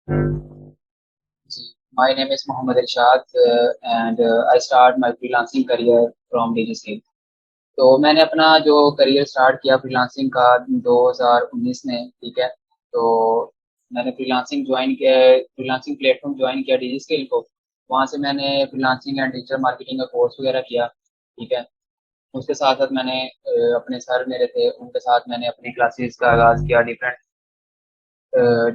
My name is Mohammed Irshad and I start my freelancing career from DigiSkill। तो मैंने अपना जो career start किया फ्रीलांसिंग का 2019 में, ठीक है। तो मैंने फ्रीलांसिंग प्लेटफॉर्म ज्वाइन किया DigiSkill को। वहाँ से मैंने फ्रीलांसिंग एंड डिजिटल मार्केटिंग का कोर्स वगैरह किया, ठीक है। उसके साथ साथ मैंने अपने सर मेरे थे, उनके साथ मैंने अपनी क्लासेस का आगाज़ किया। डिफरेंट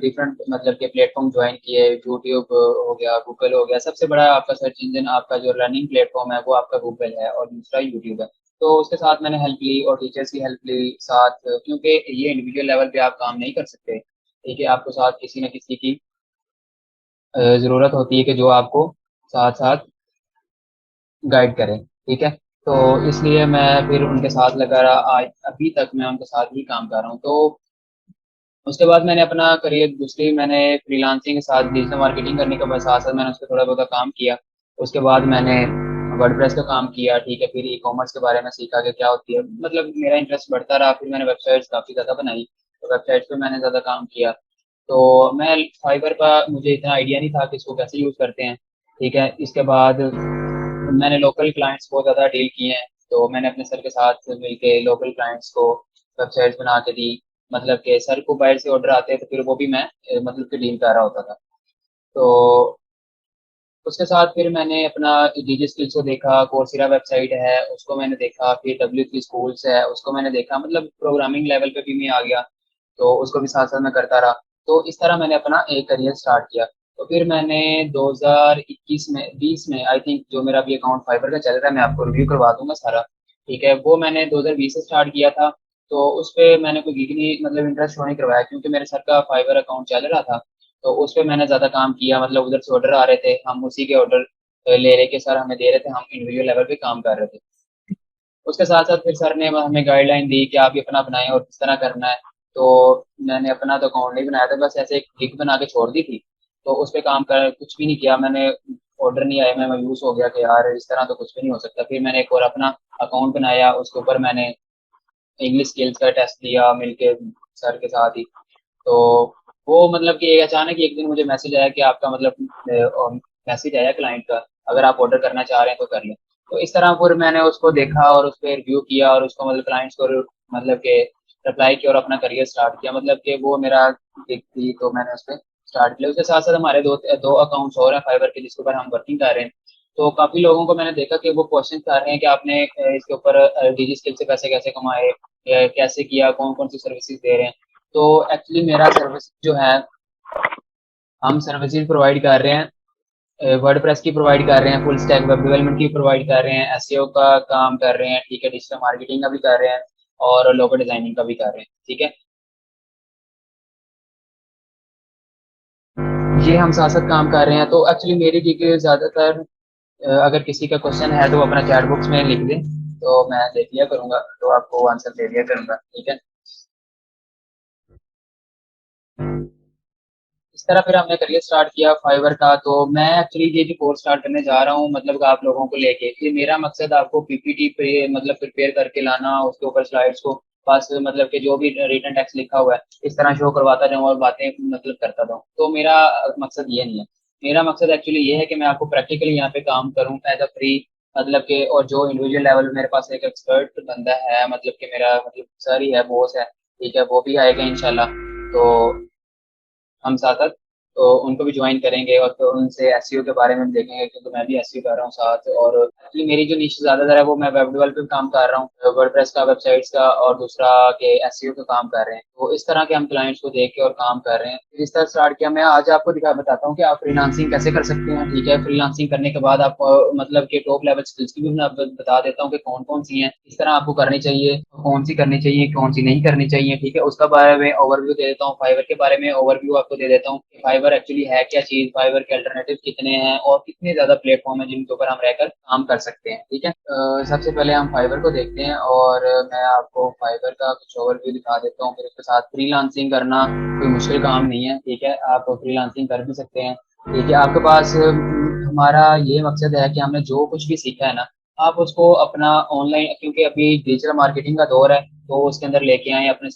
डिफरेंट मतलब के प्लेटफॉर्म ज्वाइन किए। यूट्यूब हो गया, गूगल हो गया। सबसे बड़ा आपका सर्च इंजन, आपका जो लर्निंग प्लेटफॉर्म है वो आपका गूगल है और दूसरा यूट्यूब है। तो उसके साथ मैंने हेल्प ली और टीचर्स की हेल्प ली साथ, क्योंकि ये इंडिविजुअल लेवल पे आप काम नहीं कर सकते, ठीक है। आपको साथ किसी न किसी की ज़रूरत होती है कि जो आपको साथ साथ गाइड करे, ठीक है। तो इसलिए मैं फिर उनके साथ लगा रहा, आज अभी तक मैं उनके साथ ही काम कर रहा हूँ। तो उसके बाद मैंने अपना करियर दूसरी मैंने फ्रीलांसिंग के साथ डिजिटल मार्केटिंग करने के बाद साथ साथ मैंने उस पर थोड़ा बहुत काम किया। उसके बाद मैंने वर्डप्रेस का काम किया, ठीक है। फिर ई कॉमर्स के बारे में सीखा कि क्या होती है, मतलब मेरा इंटरेस्ट बढ़ता रहा। फिर मैंने वेबसाइट्स काफ़ी ज़्यादा बनाई, तो वेबसाइट्स पे मैंने ज़्यादा काम किया। तो मैं फाइवर का मुझे इतना आइडिया नहीं था कि इसको कैसे यूज़ करते हैं, ठीक है। इसके बाद मैंने लोकल क्लाइंट्स बहुत ज़्यादा डील किए हैं। तो मैंने अपने सर के साथ मिलके लोकल क्लाइंट्स को वेबसाइट्स बना के दी। मतलब कि सर को बाहर से ऑर्डर आते हैं तो फिर वो भी मैं मतलब कि डील कर रहा होता था। तो उसके साथ फिर मैंने अपना डीजी स्किल्स को देखा। कोर्सेरा वेबसाइट है उसको मैंने देखा, फिर W3 स्कूल्स है उसको मैंने देखा। मतलब प्रोग्रामिंग लेवल पे भी मैं आ गया, तो उसको भी साथ साथ मैं करता रहा। तो इस तरह मैंने अपना एक करियर स्टार्ट किया। तो फिर मैंने 2021 में 20 में आई थिंक, जो मेरा अभी अकाउंट फाइबर का चल रहा है मैं आपको रिव्यू करवा दूंगा सारा, ठीक है। वो मैंने 2020 से स्टार्ट किया था। तो उस पे मैंने कोई गिग नहीं, मतलब इंटरेस्ट शो नहीं करवाया, क्योंकि मेरे सर का फाइबर अकाउंट चल रहा था। तो उस पे मैंने ज़्यादा काम किया। मतलब उधर से ऑर्डर आ रहे थे, हम उसी के ऑर्डर ले रहे के सर हमें दे रहे थे, हम इंडिविजुअल लेवल पे काम कर रहे थे। उसके साथ साथ फिर सर ने हमें गाइडलाइन दी कि आप ये अपना बनाएं और किस तरह करना है। तो मैंने अपना तो अकाउंट नहीं बनाया था, बस ऐसे एक क्लिक बना के छोड़ दी थी। तो उस पे काम कर कुछ भी नहीं किया मैंने। ऑर्डर नहीं आया, मैं मायूस हो गया कि यार इस तरह तो कुछ भी नहीं हो सकता। फिर मैंने एक और अपना अकाउंट बनाया, उसके ऊपर मैंने इंग्लिश स्किल्स का टेस्ट दिया मिलके सर के साथ ही। तो वो मतलब कि अचानक ही एक दिन मुझे मैसेज आया कि आपका मतलब मैसेज आया क्लाइंट का, अगर आप ऑर्डर करना चाह रहे हैं तो कर लें। तो इस तरह फिर मैंने उसको देखा और उस पर रिव्यू किया और उसको मतलब क्लाइंट्स को मतलब कि रिप्लाई किया और अपना करियर स्टार्ट किया। मतलब कि वो मेरा गिग थी तो मैंने उस पर स्टार्ट किया। उसके साथ साथ हमारे दो दो अकाउंट्स और हैं फाइवर के जिसके ऊपर हम वर्किंग कर रहे हैं। तो काफ़ी लोगों को मैंने देखा कि वो क्वेश्चन कर रहे हैं कि आपने इसके ऊपर डिजी स्किल से पैसे कैसे कमाए, कैसे किया, कौन कौन सी सर्विसेज दे रहे हैं। तो एक्चुअली मेरा सर्विस जो है, हम सर्विसेज प्रोवाइड कर रहे हैं, वर्डप्रेस की प्रोवाइड कर रहे हैं, फुल स्टैक वेब डेवलपमेंट की प्रोवाइड कर रहे हैं, एसईओ का काम कर रहे हैं, ठीक है। डिजिटल मार्केटिंग का भी कर रहे हैं और लोगो डिजाइनिंग का भी कर रहे हैं, ठीक है। ये हम साथ साथ काम कर रहे हैं। तो एक्चुअली मेरी गिग ज़्यादातर, अगर किसी का क्वेश्चन है तो वो अपना चैट बॉक्स में लिख दें, तो मैं देख लिया करूंगा, तो आपको आंसर दे दिया करूंगा, ठीक है। इस तरह फिर हमने करियर स्टार्ट किया फाइवर का। तो मैं एक्चुअली ये जो कोर्स स्टार्ट करने जा रहा हूँ, मतलब आप लोगों को लेके, ये मेरा मकसद आपको पीपीटी पे मतलब प्रिपेयर करके लाना, उसके ऊपर स्लाइड्स को बस मतलब कि जो भी रिटन टेक्स्ट लिखा हुआ है इस तरह शो करवाता जाऊँ और बातें मतलब करता जाऊँ। तो मेरा मकसद ये नहीं है। मेरा मकसद एक्चुअली ये है कि मैं आपको प्रैक्टिकली यहाँ पे काम करूँ एज अ फ्री, मतलब कि, और जो इंडिविजुअल लेवल मेरे पास एक एक्सपर्ट बंदा है, मतलब कि मेरा मतलब सर ही है, बॉस है, ठीक है। वो भी आएगा इंशाल्लाह। तो हम साथ साथ तो उनको भी ज्वाइन करेंगे और तो उनसे एसईओ के बारे में देखेंगे, क्योंकि मैं भी एसईओ कर रहा हूँ साथ। और एक्चुअली मेरी जो निश ज्यादातर है वो मैं वेब डेवलपर पे काम कर रहा हूँ, वर्डप्रेस का, वेबसाइट्स का, और दूसरा के एसईओ का काम कर रहे हैं। तो इस तरह के हम क्लाइंट्स को देख के और काम कर रहे हैं। फिर इस तरह स्टार्ट किया। मैं आज आपको दिखा बताता हूँ कि आप फ्रीलांसिंग कैसे कर सकते हैं, ठीक है। फ्रीलांसिंग करने के बाद आपको मतलब कि टॉप लेवल स्किल्स की भी मैं बता देता हूँ कि कौन कौन सी हैं, किस तरह आपको करनी चाहिए, कौन सी करनी चाहिए, कौन सी नहीं करनी चाहिए, ठीक है। उसका बारे में ओवरव्यू दे देता हूँ। फाइवर के बारे में ओवरव्यू आपको दे देता हूँ कि फाइवर एक्चुअली है क्या चीज़, फाइवर के अल्टरनेटिव कितने हैं और कितने ज़्यादा प्लेटफॉर्म है जिनके ऊपर हम रहकर काम कर सकते हैं, ठीक है। सबसे पहले हम फाइवर को देखते हैं और मैं आपको फाइवर का कुछ ओवरव्यू दिखा देता हूँ। फिर उसके साथ फ्रीलांसिंग करना कोई मुश्किल काम नहीं है, ठीक है। आप फ्रीलांसिंग कर भी सकते हैं, ठीक है। आपके पास हमारा ये मकसद है कि हमने जो कुछ भी सीखा है ना, आप उसको अपना ऑनलाइन, क्योंकि अभी डिजिटल मार्केटिंग का दौर है, तो उसके अंदर लेके आए अपने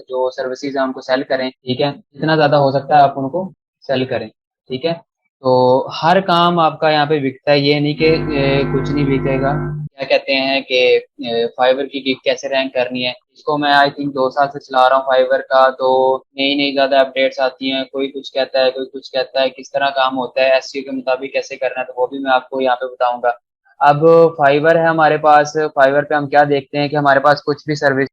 जो सर्विसेज हैं उनको सेल करें, ठीक है। जितना ज़्यादा हो सकता है आप उनको सेल करें। ठीक है, तो हर काम आपका यहाँ पे बिकता है, ये नहीं कि कुछ नहीं बिकेगा। क्या कहते हैं कि फाइवर की गिग कैसे रैंक करनी है, इसको मैं आई थिंक 2 साल से चला रहा हूँ फाइवर का। तो नई नई ज्यादा अपडेट्स आती हैं, कोई कुछ कहता है, कोई कुछ कहता है, किस तरह काम होता है एसईओ के मुताबिक कैसे करना है, तो वो भी मैं आपको यहाँ पे बताऊंगा। अब फाइवर है हमारे पास, फाइवर पे हम क्या देखते हैं कि हमारे पास कुछ भी सर्विस।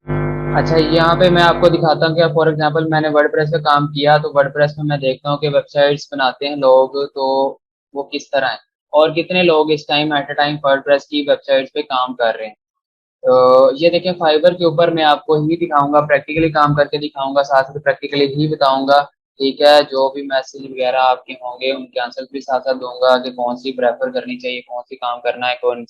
अच्छा, यहाँ पे मैं आपको दिखाता हूँ कि फॉर एग्जांपल मैंने वर्डप्रेस पे काम किया, तो वर्डप्रेस में मैं देखता हूँ कि वेबसाइट्स बनाते हैं लोग, तो वो किस तरह है और कितने लोग इस time at a time WordPress की वेबसाइट्स पे काम कर रहे हैं। तो ये देखें, फाइबर के ऊपर मैं आपको ही दिखाऊंगा, प्रैक्टिकली काम करके दिखाऊंगा, साथ साथ प्रैक्टिकली ही बताऊंगा। ठीक है, जो भी मैसेज वगैरह आपके होंगे उनके आंसर भी साथ साथ दूंगा कि कौन सी प्रेफर करनी चाहिए, कौन सी काम करना है, कौन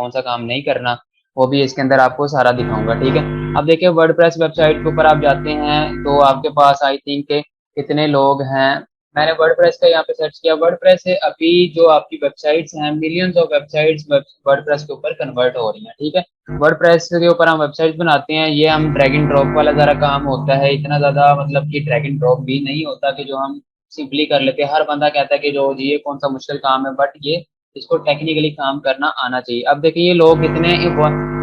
सा काम नहीं करना, वो भी इसके अंदर आपको सारा दिखाऊंगा। ठीक है, अब देखिए वर्डप्रेस वेबसाइट के ऊपर आप जाते हैं तो आपके पास आई थिंक कितने लोग हैं। मैंने वर्डप्रेस का यहाँ पे सर्च किया, वर्डप्रेस से अभी जो आपकी वेबसाइट्स हैं, मिलियंस ऑफ वेबसाइट्स वर्डप्रेस के ऊपर कन्वर्ट हो रही हैं। ठीक है, वर्डप्रेस के ऊपर हम वेबसाइट बनाते हैं, ये हम ड्रैग एंड ड्रॉप वाला ज़रा काम होता है, इतना ज़्यादा मतलब कि ड्रैग एंड ड्रॉप भी नहीं होता कि जो हम सिंपली कर लेते हैं। हर बंदा कहता है कि जो जी ये कौन सा मुश्किल काम है, बट ये इसको टेक्निकली काम करना आना चाहिए। अब देखिए ये लोग कितने,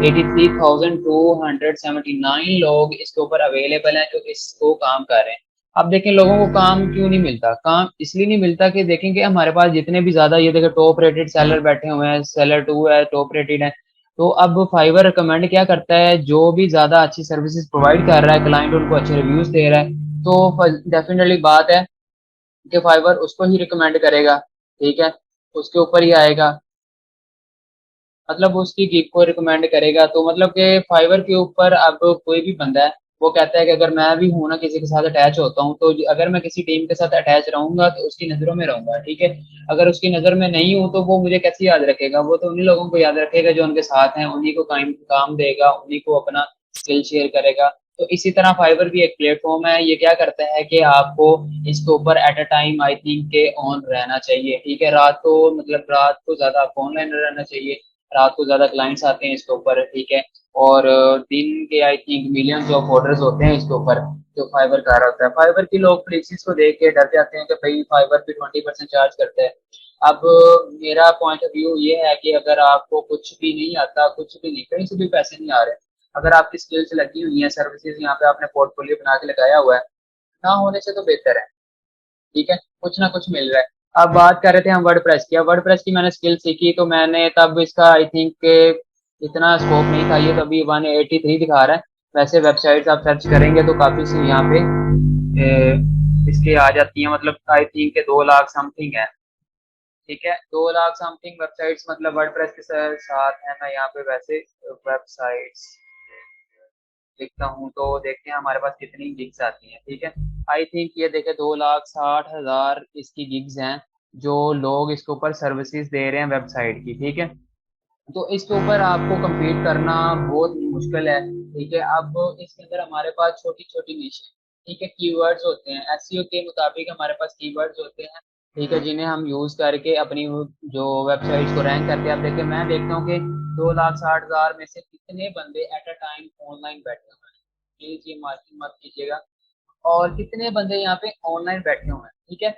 83,279 लोग इसके ऊपर अवेलेबल हैं जो इसको काम कर रहे हैं। अब देखें लोगों को काम क्यों नहीं मिलता, काम इसलिए नहीं मिलता कि देखेंगे हमारे पास जितने भी ज्यादा, ये देखें टॉप रेटेड सेलर बैठे हुए हैं, सेलर 2 है, टॉप रेटेड है। तो अब फाइवर रिकमेंड क्या करता है, जो भी ज्यादा अच्छी सर्विसेज प्रोवाइड कर रहा है, क्लाइंट उनको अच्छे रिव्यूज दे रहा है, तो डेफिनेटली बात है कि फाइवर उसको ही रिकमेंड करेगा। ठीक है, उसके ऊपर ही आएगा, मतलब उसकी गिग को रिकमेंड करेगा। तो मतलब कि फाइवर के ऊपर अब कोई भी बंदा है वो कहता है कि अगर मैं भी हूं ना किसी के साथ अटैच होता हूँ, तो अगर मैं किसी टीम के साथ अटैच रहूंगा तो उसकी नजरों में रहूंगा। ठीक है, अगर उसकी नजर में नहीं हूं तो वो मुझे कैसे याद रखेगा, वो तो उन्हीं लोगों को याद रखेगा जो उनके साथ हैं, उन्हीं को काम काम देगा, उन्हीं को अपना स्किल शेयर करेगा। तो इसी तरह फाइवर भी एक प्लेटफॉर्म है, ये क्या करता है कि आपको इसके ऊपर at a time I think के ऑन रहना चाहिए। ठीक है, रात को मतलब रात को ज्यादा आपको ऑनलाइन रहना चाहिए, रात को ज्यादा क्लाइंट्स आते हैं इसके ऊपर। ठीक है, और दिन के I think millions of orders होते हैं इसके ऊपर जो फाइबर का रहा होता है। फाइबर की लोग फ्लेक्सिस को देख के डर जाते हैं कि भाई फाइबर पे 20% चार्ज करते हैं। अब मेरा पॉइंट ऑफ व्यू ये है कि अगर आपको कुछ भी नहीं आता, कुछ भी नहीं, कहीं से भी पैसे नहीं आ रहे, अगर आपकी स्किल्स लगी हुई है, सर्विसेज यहाँ पे आपने पोर्टफोलियो बना के लगाया हुआ है, ना होने से तो बेहतर है। ठीक है, कुछ ना कुछ मिल रहा है। अब बात कर रहे थे हम वर्डप्रेस की, अब वर्डप्रेस की मैंने स्किल सीखी तो मैंने तब इसका आई थिंक इतना स्कोप नहीं था, ये तो अभी 183 दिखा रहा है। वैसे वेबसाइट्स आप सर्च करेंगे तो काफी सी यहाँ पे इसके आ जाती है, मतलब आई थिंक 2 लाख समथिंग है। ठीक है, 2 लाख समथिंग वेबसाइट्स मतलब वर्डप्रेस के साथ है। मैं यहाँ पे वैसे वेबसाइट्स लिखता हूँ तो देखते हैं हमारे पास कितनी गिग्स आती हैं। ठीक है, आई थिंक ये देखे 2,60,000 इसकी गिग्स हैं जो लोग इसके ऊपर सर्विसेज दे रहे हैं वेबसाइट की। ठीक है, तो इसके ऊपर आपको compete करना बहुत मुश्किल है। ठीक है, अब इसके अंदर हमारे पास छोटी छोटी निश है। ठीक है, कीवर्ड्स होते हैं, एसईओ के मुताबिक हमारे पास कीवर्ड्स होते हैं। ठीक है, जिन्हें हम यूज करके अपनी जो वेबसाइट्स को रैंक करते हैं। अब देखिए मैं देखता हूँ कि 2,60,000 में से कितने बंदे एट अ टाइम ऑनलाइन बैठे हुए हैं, प्लीज ये मार्किंग मत कीजिएगा, और कितने बंदे यहाँ पे ऑनलाइन बैठे हुए हैं। ठीक है,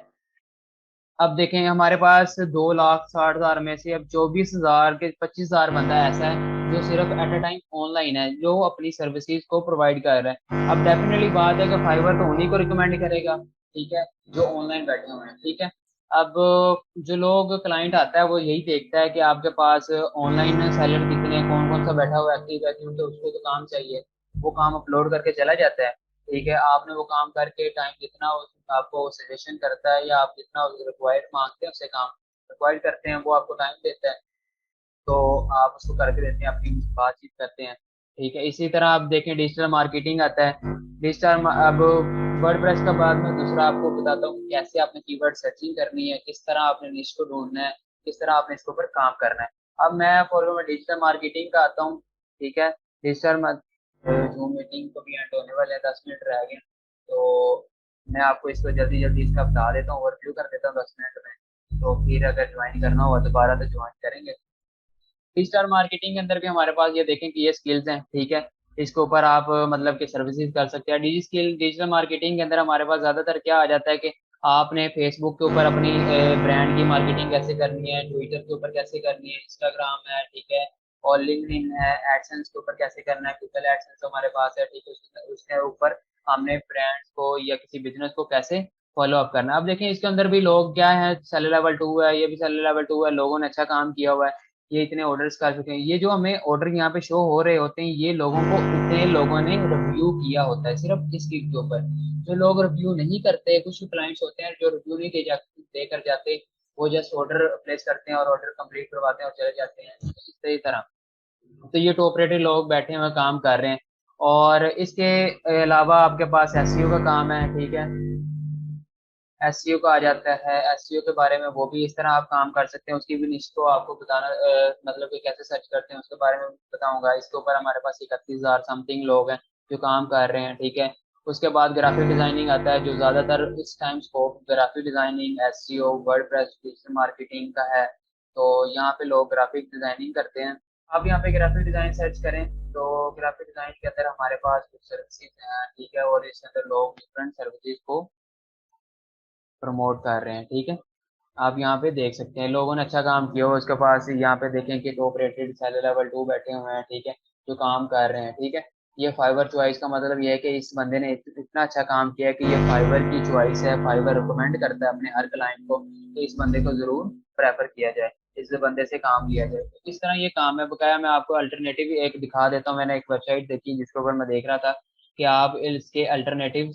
अब देखें हमारे पास 2,60,000 में से अब 24,000 के 25,000 बंदा ऐसा है जो सिर्फ एट अ टाइम ऑनलाइन है, जो अपनी सर्विसेज को प्रोवाइड कर रहा है। अब डेफिनेटली बात है कि फाइवर तो उन्हीं को रिकमेंड करेगा। ठीक है, जो ऑनलाइन बैठे हुए हैं। ठीक है, अब जो लोग क्लाइंट आता है वो यही देखता है कि आपके पास ऑनलाइन सेलर कितने, कौन कौन सा बैठा हुआ एक्टिव एक्टिव, तो उसको तो काम चाहिए, वो काम अपलोड करके चला जाता है। ठीक है, आपने वो काम करके टाइम जितना आपको सजेशन करता है या आप जितना रिक्वायर्ड मांगते हैं उससे काम रिक्वायर्ड करते हैं, वो आपको टाइम देता है, तो आप उसको करके देते हैं, अपनी बातचीत करते हैं। ठीक है, इसी तरह आप देखें डिजिटल मार्केटिंग आता है। अब वर्डप्रेस का बाद में दूसरा आपको बताता हूँ कैसे आपने कीवर्ड सर्चिंग करनी है, किस तरह आपने निश को ढूंढना है, किस तरह आपने इसके ऊपर काम करना है। अब मैं फॉर मैं डिजिटल मार्केटिंग का आता हूँ। ठीक है, डिजिटल जूम मीटिंग को भी एंड होने वाले हैं, 10 मिनट रह गए, तो मैं आपको इसको जल्दी जल्दी इसका बता देता हूँ, ओवरव्यू कर देता हूँ 10 मिनट में, तो फिर अगर ज्वाइन करना होगा दोबारा तो ज्वाइन करेंगे। डिजिटल मार्केटिंग के अंदर भी हमारे पास ये देखें कि ये स्किल्स हैं। ठीक है, इसके ऊपर आप मतलब कि सर्विसेज कर सकते हैं। डिजिटल मार्केटिंग के अंदर हमारे पास ज्यादातर क्या आ जाता है कि आपने फेसबुक के ऊपर अपनी ब्रांड की मार्केटिंग कैसे करनी है, ट्विटर के ऊपर कैसे करनी है, इंस्टाग्राम है, ठीक है, और लिंक्डइन है, एडसेंस के ऊपर कैसे करना है, गूगल एडसेंस हमारे पास है, ठीक है, उसके ऊपर हमने ब्रांड्स को या किसी बिजनेस को कैसे फॉलो अप करना है। अब देखें इसके अंदर भी लोग क्या है, सेलर लेवल 2 है, ये भी सेलर लेवल 2 है, लोगों ने अच्छा काम किया हुआ है, ये इतने ऑर्डर्स कर चुके हैं, ये जो हमें ऑर्डर यहाँ पे शो हो रहे होते हैं, ये लोगों को इतने लोगों ने रिव्यू किया होता है सिर्फ इस चीज के ऊपर। जो लोग रिव्यू नहीं करते, कुछ क्लाइंट्स होते हैं जो रिव्यू नहीं देकर जाते, वो जस्ट ऑर्डर प्लेस करते हैं और ऑर्डर कंप्लीट करवाते हैं और चले जाते हैं, इसी तरह। तो ये टॉप रेटेड लोग बैठे हुए काम कर रहे हैं। और इसके अलावा आपके पास एसईओ का काम है, ठीक है, एसईओ का आ जाता है, एसईओ के बारे में वो भी इस तरह आप काम कर सकते हैं, उसकी भी निश को आपको बताना, मतलब कि कैसे सर्च करते हैं उसके बारे में बताऊंगा। इसके ऊपर हमारे पास 31,000 समथिंग लोग हैं जो काम कर रहे हैं, ठीक है। उसके बाद ग्राफिक डिजाइनिंग आता है, जो ज्यादातर इस time scope graphic designing, SEO, WordPress, digital marketing का है। तो यहाँ पे लोग ग्राफिक डिजाइनिंग करते हैं। आप यहाँ पे ग्राफिक डिजाइन सर्च करें तो ग्राफिक डिजाइन के अंदर हमारे पास कुछ सर्विसेज हैं, ठीक है, और इसके अंदर लोग डिफरेंट सर्विसेज को प्रमोट कर रहे हैं, ठीक है। आप यहाँ पे देख सकते हैं लोगों ने अच्छा काम किया हो, उसके पास यहाँ पे देखें कि टॉप रेटेड सैलरी लेवल 2 बैठे हुए हैं, ठीक है, जो काम कर रहे हैं, ठीक है। ये फाइवर चॉइस का मतलब ये है कि इस बंदे ने इतना अच्छा काम किया है कि ये फाइवर की चॉइस है, फाइवर रिकमेंड करता है अपने हर क्लाइंट को, तो इस बंदे को जरूर प्रेफर किया जाए, इस बंदे से काम लिया जाए। तो इस तरह ये काम है। बकाया मैं आपको अल्टरनेटिव एक दिखा देता हूँ, मैंने एक वेबसाइट देखी जिसके ऊपर मैं देख रहा था कि आप इसके अल्टरनेटिव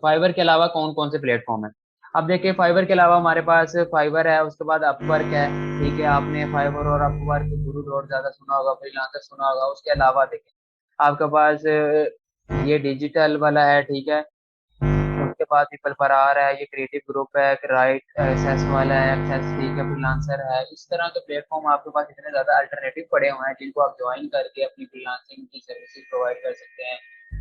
फाइवर के अलावा कौन कौन से प्लेटफॉर्म है। अब देखिए फाइवर के अलावा हमारे पास फाइवर है, उसके बाद अपवर्क है, ठीक है, आपने फाइवर और अपवर्क गुरु और ज्यादा सुना होगा, फ्रीलांसर सुना होगा। उसके अलावा देखें आपके पास ये डिजिटल वाला है, ठीक है, उसके बाद पीपल फरार है, ये क्रिएटिव ग्रुप है, राइट एक्सेस वाला है, एक्सेस, ठीक है, फ्रीलांसर है। इस तरह के प्लेटफॉर्म आपके पास इतने ज्यादा अल्टरनेटिव पड़े हुए हैं जिनको आप ज्वाइन करके अपनी फ्रीलांसिंग की सर्विसेज प्रोवाइड कर सकते हैं।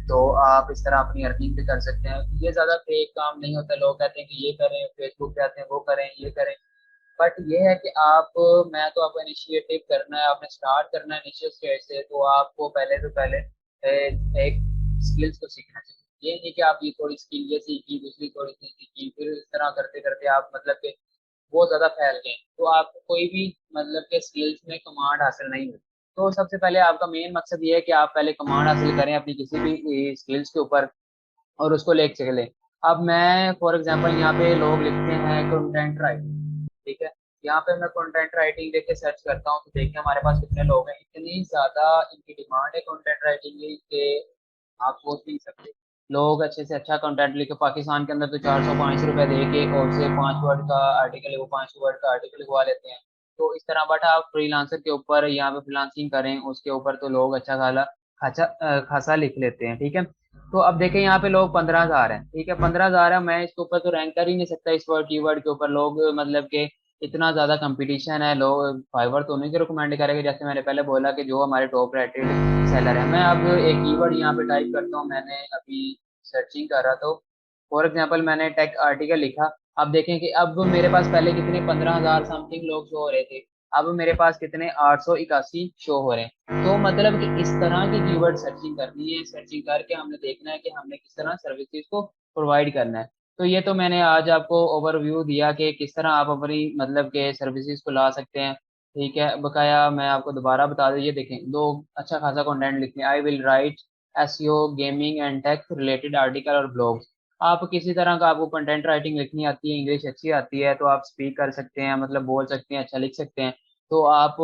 तो आप इस तरह अपनी अर्निंग भी कर सकते हैं। ये ज्यादा फेक काम नहीं होता, लोग कहते हैं कि ये करें, फेसबुक पे आते हैं वो करें, ये करें, बट ये है कि आप, मैं तो आपको इनिशिएटिव करना है, आपने स्टार्ट करना है इनिशियल स्टेज से, तो आपको पहले तो पहले एक स्किल्स को सीखना चाहिए। ये नहीं कि आप ये थोड़ी स्किल ये सीखी, दूसरी थोड़ी सी सीखी, फिर इस तरह करते करते आप मतलब कि बहुत ज्यादा फैल गए, तो आपको कोई भी मतलब के स्किल्स में कमांड हासिल नहीं हुई। तो सबसे पहले आपका मेन मकसद ये है कि आप पहले कमांड हासिल करें अपनी किसी भी स्किल्स के ऊपर और उसको लेके चलें। अब मैं फॉर एग्जांपल यहाँ पे लोग लिखते हैं कंटेंट राइटिंग, ठीक है, यहाँ पे मैं कंटेंट राइटिंग देख के सर्च करता हूँ तो देखिए हमारे पास कितने लोग हैं, इतनी ज्यादा इनकी डिमांड है कंटेंट राइटिंग की कि आप सोच नहीं सकते। लोग अच्छे से अच्छा कंटेंट लिखे, पाकिस्तान के अंदर तो 400-500 रुपए दे के और उसे 5 वर्ड का आर्टिकल, वो 500 वर्ड का आर्टिकल लिखवा लेते हैं। तो इस तरह, बट आप फ्रीलांसर के ऊपर यहाँ पे फ्रीलांसिंग करें उसके ऊपर तो लोग अच्छा खासा लिख लेते हैं, ठीक है। तो अब देखें यहाँ पे लोग 15,000 हैं, ठीक है, 15,000 है, मैं इसके ऊपर तो रैंक कर ही नहीं सकता इस वर्ड कीवर्ड के ऊपर। लोग मतलब कि इतना ज्यादा कंपटीशन है, लोग फाइवर तो उन्हीं को रिकमेंड करेंगे, जैसे मैंने पहले बोला कि जो हमारे टॉप रेटेड सेलर है। मैं अब एक कीवर्ड यहाँ पे टाइप करता हूँ, मैंने अभी सर्चिंग कर रहा तो फॉर एग्जाम्पल मैंने टेक आर्टिकल लिखा। अब देखें कि अब मेरे पास पहले कितने 15,000 समथिंग लोग शो हो रहे थे, अब मेरे पास कितने 881 शो हो रहे हैं। तो मतलब कि इस तरह की कीवर्ड सर्चिंग करनी है, सर्चिंग करके हमने देखना है कि हमने किस तरह सर्विसेज को प्रोवाइड करना है। तो ये तो मैंने आज आपको ओवरव्यू दिया कि किस तरह आप अपनी मतलब के सर्विसेज को ला सकते हैं, ठीक है। बकाया मैं आपको दोबारा बता दूं, ये देखें लोग अच्छा खासा कंटेंट लिखते हैं, I will write SEO, gaming and tech related article और ब्लॉग्स। आप किसी तरह का आपको कंटेंट राइटिंग लिखनी आती है, इंग्लिश अच्छी आती है, तो आप स्पीक कर सकते हैं, मतलब बोल सकते हैं, अच्छा लिख सकते हैं। तो आप,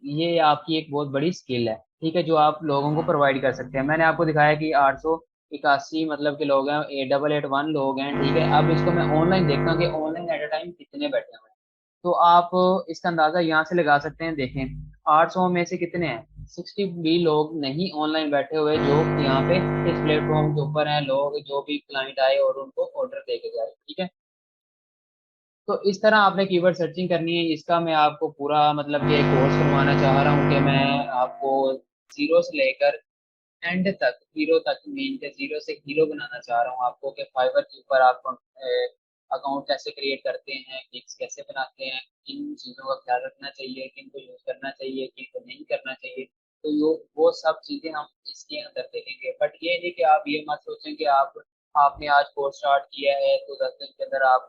ये आपकी एक बहुत बड़ी स्किल है, ठीक है, जो आप लोगों को प्रोवाइड कर सकते हैं। मैंने आपको दिखाया कि 881 मतलब के लोग हैं, 8881 लोग हैं, ठीक है। अब इसको मैं ऑनलाइन देखता हूँ कि ऑनलाइन एट अ टाइम कितने बैठे हुए हैं। तो आप इसका अंदाजा यहाँ से लगा सकते हैं, देखें 800 में से कितने हैं, 60 भी लोग नहीं ऑनलाइन बैठे हुए जो यहाँ पे इस प्लेटफॉर्म के ऊपर हैं, लोग जो भी क्लाइंट आए और उनको ऑर्डर दे के जाए, ठीक है। तो इस तरह आपने कीवर्ड सर्चिंग करनी है। इसका मैं आपको पूरा मतलब कि एक कोर्स करवाना चाह रहा हूँ कि मैं आपको जीरो से लेकर एंड तक, हीरो तक, मीन के जीरो से हीरो बनाना चाह रहा हूँ आपको, कि फाइवर के ऊपर आप अकाउंट कैसे क्रिएट करते हैं, गिग्स कैसे बनाते हैं, किन चीज़ों का ख्याल रखना चाहिए, किन को यूज़ करना चाहिए, किन को नहीं करना चाहिए। तो वो सब चीज़ें हम इसके अंदर देखेंगे। बट ये नहीं कि आप ये मत सोचें कि आप आपने आज कोर्स स्टार्ट किया है तो 10 दिन के अंदर आप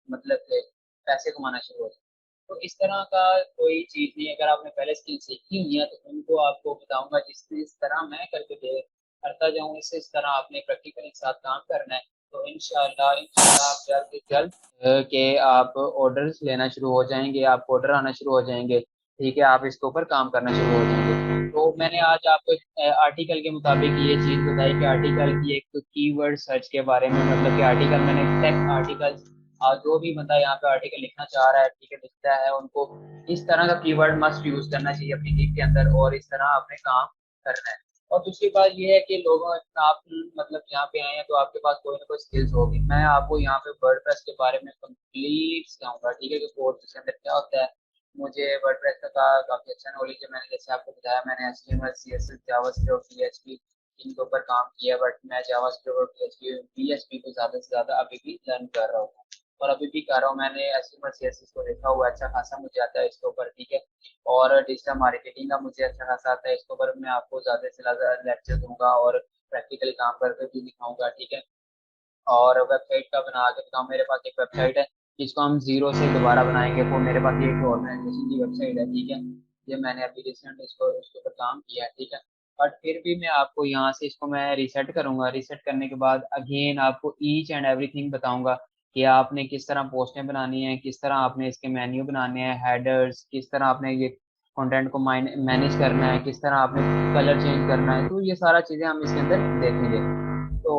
मतलब कि पैसे कमाना शुरू हो जाए। तो इस तरह का कोई चीज़ नहीं है। अगर आपने पहले स्किल सीखी हुई है तो उनको आपको बताऊंगा जिस तरह मैं करके दे करता जाऊँ, इस तरह आपने प्रैक्टिकल के साथ काम करना है। तो इंशाल्लाह आप जल्द से जल्द के आप ऑर्डर्स लेना शुरू हो जाएंगे, आप ऑर्डर आना शुरू हो जाएंगे। ठीक है, आप इसके ऊपर काम करना शुरू हो जाएंगे। तो मैंने आज आपको आर्टिकल के मुताबिक ये चीज़ बताई कि आर्टिकल की एक तो कीवर्ड सर्च के बारे में, मतलब कि आर्टिकल मैंने टेक आर्टिकल जो भी बंदा यहाँ पे आर्टिकल लिखना चाह रहा है, ठीक है, लिखता है, उनको इस तरह का कीवर्ड मस्ट यूज करना चाहिए अपनी गिग के अंदर और इस तरह आपने काम करना है। और दूसरी बात ये है कि लोगों आप मतलब यहाँ पे आए हैं तो आपके पास कोई ना कोई स्किल्स होगी। मैं आपको यहाँ पे वर्डप्रेस के बारे में कंप्लीट सिखाऊंगा, ठीक है, कि कोर्स के अंदर क्या होता है। मुझे वर्डप्रेस का काफी अच्छा नॉलेज है। मैंने जैसे आपको बताया, मैंने HTML CSS जावास्क्रिप्ट PHP इनके ऊपर काम किया है, बट मैं जावास्क्रिप्ट और PHP को ज्यादा से ज्यादा अभी भी लर्न कर रहा हूँ और अभी भी कर रहा हूँ। मैंने HTML CSS को देखा हुआ है, अच्छा खासा मुझे आता है इसके ऊपर, ठीक है। और डिजिटल मार्केटिंग का मुझे अच्छा खासा आता है, इसके ऊपर मैं आपको ज्यादा से ज्यादा लेक्चर दूंगा और प्रैक्टिकल काम करके भी दिखाऊंगा, ठीक है। और वेबसाइट का बना के बताऊँ, मेरे पास एक वेबसाइट है जिसको हम जीरो से दोबारा बनाएंगे। वो मेरे पास एक ऑर्गेनाइजेशन की वेबसाइट है, ठीक है। ये मैंने अभी रिसेंट इसको उसके ऊपर काम किया है, ठीक है। बट फिर भी मैं आपको यहाँ से इसको मैं रीसेट करूंगा। रीसेट करने के बाद अगेन आपको ईच एंड एवरीथिंग बताऊंगा कि आपने किस तरह पोस्टें बनानी है, किस तरह आपने इसके मेन्यू बनाने हैं, हेडर्स, किस तरह आपने ये कंटेंट को मैनेज करना है, किस तरह आपने कलर चेंज करना है। तो ये सारा चीज़ें हम इसके अंदर देखेंगे। तो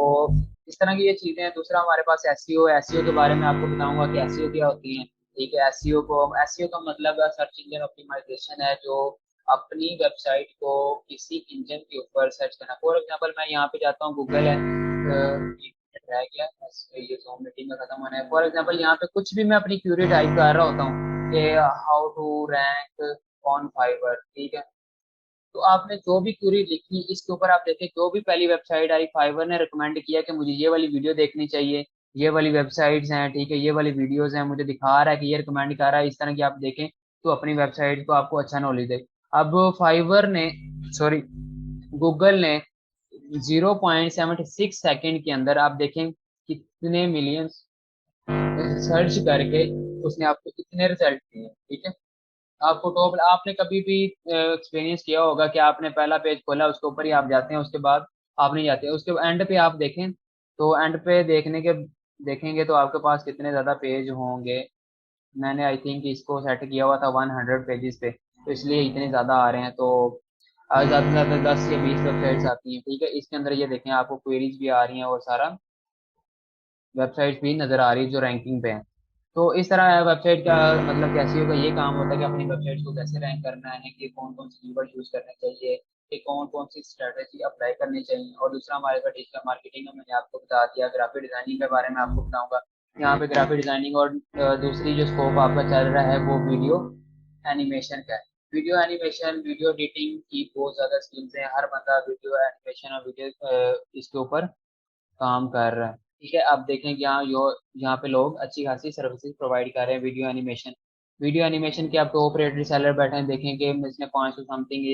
इस तरह की ये चीजें हैं। दूसरा हमारे पास एसईओ के बारे में आपको बताऊंगा कि एसईओ क्या होती है, ठीक है। एसईओ का मतलब सर्च इंजन ऑप्टिमाइजेशन है, जो अपनी वेबसाइट को किसी इंजन के ऊपर सर्च करना। फॉर एग्जांपल मैं यहाँ पे जाता हूँ, गूगल है, एक मिनट रह गया बस, ये ज़ूम मीटिंग का खत्म होना है। फॉर एग्जांपल यहाँ पे कुछ भी मैं अपनी क्यूरी टाइप कर रहा होता हूँ कि how to rank on Fiverr, ठीक है। तो आपने जो भी क्यूरी लिखी इसके ऊपर आप देखें, जो भी पहली वेबसाइट आई, फाइवर ने रिकमेंड किया कि मुझे ये वाली वीडियो देखनी चाहिए, ये वाली वेबसाइट्स हैं, ठीक है, ये वाली वीडियोस हैं, मुझे दिखा रहा है कि ये रिकमेंड कर रहा है, इस तरह की आप देखें तो अपनी वेबसाइट को आपको अच्छा नॉलेज दे। अब फाइवर ने, सॉरी, गूगल ने 0.76 सेकेंड के अंदर आप देखें कितने मिलियंस सर्च करके उसने आपको कितने रिजल्ट दिए, ठीक है। आपको टॉप, आपने कभी भी एक्सपीरियंस किया होगा कि आपने पहला पेज खोला, उसके ऊपर ही आप जाते हैं, उसके बाद आप नहीं जाते, उसके एंड पे आप देखें तो एंड पे देखेंगे तो आपके पास कितने ज़्यादा पेज होंगे। मैंने आई थिंक इसको सेट किया हुआ था 100 पेजेस पे, तो इसलिए इतने ज़्यादा आ रहे हैं। तो ज़्यादा से ज़्यादा 10 या 20 वेबसाइट्स आती हैं, ठीक है। इसके अंदर ये देखें, आपको क्वेरीज भी आ रही हैं और सारा वेबसाइट भी नज़र आ रही है जो रैंकिंग पे है। तो इस तरह वेबसाइट का मतलब कैसे होगा, ये काम होता है कि अपनी वेबसाइट को कैसे रैंक करना है, कि कौन कौन सी कीवर्ड यूज करने चाहिए, कि कौन कौन सी स्ट्रेटेजी अप्लाई करनी चाहिए। और दूसरा हमारे पास डिजिटल मार्केटिंग का मैंने आपको बता दिया। ग्राफिक डिजाइनिंग के बारे में आपको बताऊंगा यहाँ पे ग्राफिक डिजाइनिंग। और दूसरी जो स्कोप आपका चल रहा है वो वीडियो एनिमेशन का है। वीडियो एनिमेशन, वीडियो एडिटिंग की बहुत ज़्यादा स्किल्स हैं। हर बंदा वीडियो एनिमेशन और वीडियो इसके ऊपर काम कर रहा है, ठीक है। आप देखें कि यहाँ पे लोग अच्छी खासी सर्विसेज प्रोवाइड कर रहे हैं वीडियो एनिमेशन। वीडियो एनिमेशन के आप टॉप रेटेड सेलर बैठे हैं, देखें कि इसने 500 समथिंग